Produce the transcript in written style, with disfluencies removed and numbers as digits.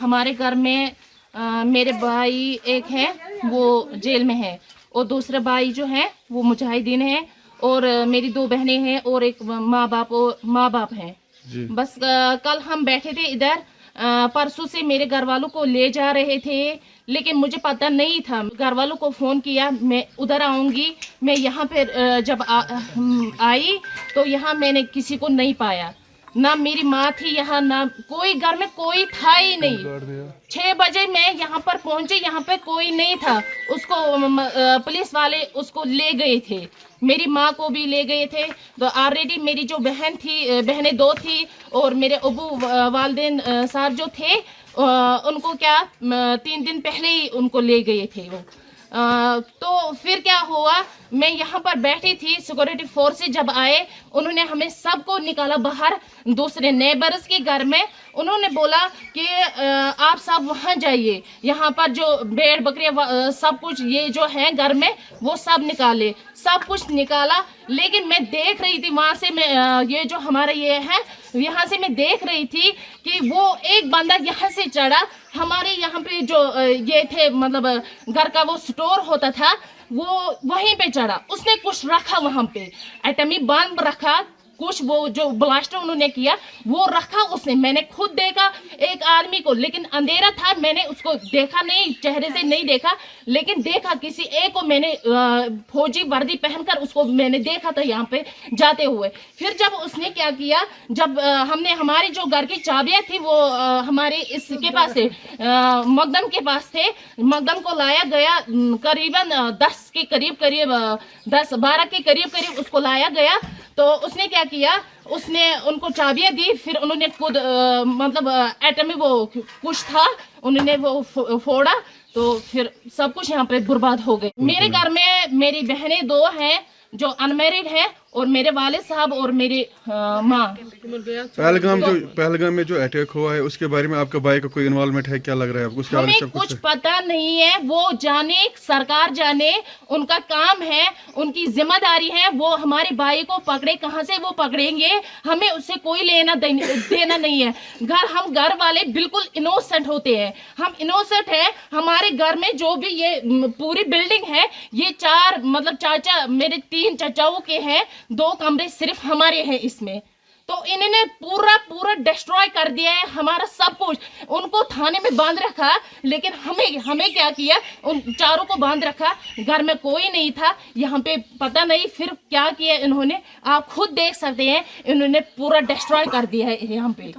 हमारे घर में मेरे भाई एक है वो जेल में है और दूसरा भाई जो है वो मुजाहिदीन है और मेरी 2 बहनें हैं और एक माँ बाप हैं। बस कल हम बैठे थे इधर, परसों से मेरे घर वालों को ले जा रहे थे, लेकिन मुझे पता नहीं था। घर वालों को फ़ोन किया मैं उधर आऊँगी, मैं यहाँ पे जब आई तो यहाँ मैंने किसी को नहीं पाया, ना मेरी माँ थी यहाँ, ना कोई घर में कोई था ही नहीं। 6 बजे मैं यहाँ पर पहुंची, यहाँ पे कोई नहीं था। उसको पुलिस वाले उसको ले गए थे, मेरी माँ को भी ले गए थे। तो ऑलरेडी मेरी जो बहनें 2 थी और मेरे अबू वालिदैन साहब जो थे उनको क्या 3 दिन पहले ही उनको ले गए थे वो। तो फिर क्या हुआ, मैं यहाँ पर बैठी थी, सिक्योरिटी फोर्स जब आए उन्होंने हमें सबको निकाला बाहर दूसरे नेबर्स के घर में। उन्होंने बोला कि आप सब वहाँ जाइए, यहाँ पर जो भेड़ बकरियाँ सब कुछ ये जो है घर में वो सब निकाले, सब कुछ निकाला। लेकिन मैं देख रही थी वहाँ से, मैं ये जो हमारा ये है यहाँ से मैं देख रही थी कि वो एक बंदा यहाँ से चढ़ा, हमारे यहाँ पे जो ये थे मतलब घर का वो स्टोर होता था वो वहीं पे चढ़ा, उसने कुछ रखा वहाँ पे, एटमी बम रखा, कुछ वो जो ब्लास्ट उन्होंने किया वो रखा उसने। मैंने खुद देखा एक आदमी को, लेकिन अंधेरा था, मैंने उसको देखा नहीं, चेहरे से नहीं देखा, लेकिन देखा किसी एक को मैंने फौजी वर्दी पहनकर उसको मैंने देखा था यहाँ पे जाते हुए। फिर जब उसने क्या किया, जब हमने हमारी जो घर की चाबियां थी वो हमारे इसके पास थे, मकदम के पास थे, मकदम को लाया गया करीबन 10 के करीब 10-12 के करीब उसको लाया गया। तो उसने क्या किया, उसने उनको चाबियां दी, फिर उन्होंने खुद मतलब एटमी वो कुछ था उन्होंने वो फोड़ा, तो फिर सब कुछ यहाँ पे बर्बाद हो गए। मेरे घर में मेरी बहनें 2 हैं जो अनमैरिड है और मेरे वालिद साहब और मेरी माँ। पहलगाम में जो अटैक हुआ है उसके बारे में आपका भाई का कोई इन्वॉल्वमेंट है, क्या लग रहा है आपको? हमें कुछ पता नहीं है, वो जाने, सरकार जाने, उनका काम है, उनकी जिम्मेदारी है, वो हमारे भाई को पकड़े, कहाँ से वो पकड़ेंगे, हमें उससे कोई लेना देना नहीं है। हम घर वाले बिल्कुल इनोसेंट होते हैं, हम इनोसेंट है। हमारे घर में जो भी ये पूरी बिल्डिंग है, ये 4 मतलब चाचा मेरे 3 चाचाओं के हैं, 2 कमरे सिर्फ हमारे हैं इसमें। तो इन्होंने पूरा डिस्ट्रॉय कर दिया है हमारा सब कुछ। उनको थाने में बांध रखा, लेकिन हमें क्या किया, उन चारों को बांध रखा, घर में कोई नहीं था। यहाँ पे पता नहीं फिर क्या किया इन्होंने, आप खुद देख सकते हैं, इन्होंने पूरा डिस्ट्रॉय कर दिया है यहाँ पे।